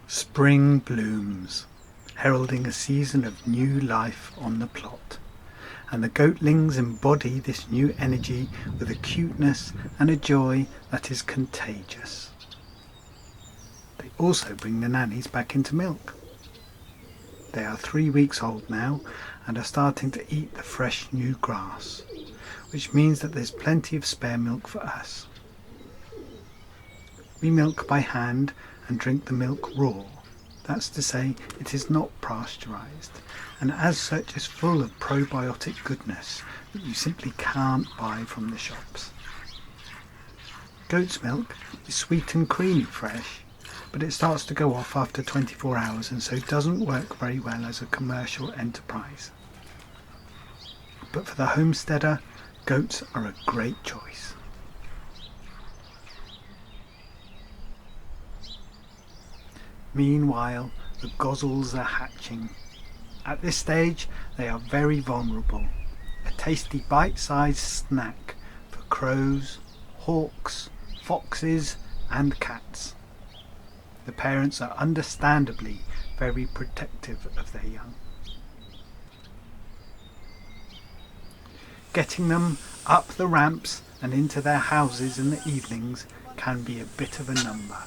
Spring blooms, heralding a season of new life on the plot, and the goatlings embody this new energy with a cuteness and a joy that is contagious. They also bring the nannies back into milk. They are 3 weeks old now and are starting to eat the fresh new grass, which means that there's plenty of spare milk for us. We milk by hand and drink the milk raw. That's to say, it is not pasteurised, and as such is full of probiotic goodness that you simply can't buy from the shops. Goat's milk is sweet and creamy fresh, but it starts to go off after 24 hours and so doesn't work very well as a commercial enterprise. But for the homesteader, goats are a great choice. Meanwhile, the gozzles are hatching. At this stage, they are very vulnerable, a tasty bite-sized snack for crows, hawks, foxes and cats. The parents are understandably very protective of their young. Getting them up the ramps and into their houses in the evenings can be a bit of a number.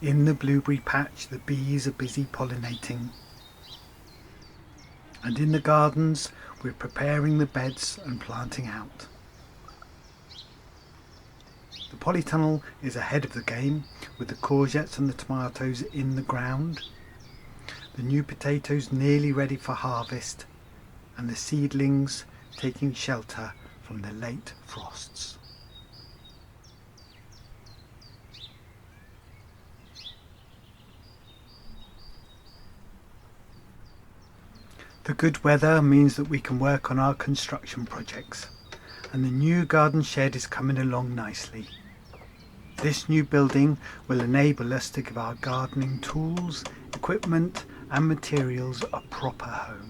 In the blueberry patch the bees are busy pollinating, and in the gardens we're preparing the beds and planting out. The polytunnel is ahead of the game, with the courgettes and the tomatoes in the ground, the new potatoes nearly ready for harvest, and the seedlings taking shelter from the late frosts. The good weather means that we can work on our construction projects, and the new garden shed is coming along nicely. This new building will enable us to give our gardening tools, equipment and materials a proper home.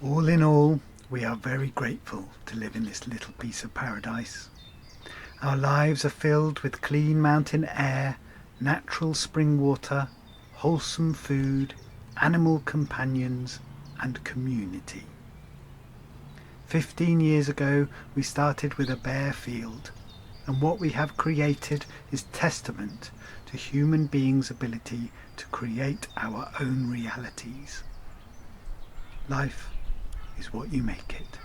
All in all, we are very grateful to live in this little piece of paradise. Our lives are filled with clean mountain air, natural spring water, wholesome food, animal companions and community. 15 years ago we started with a bare field, and what we have created is testament to human beings' ability to create our own realities. Life is what you make it.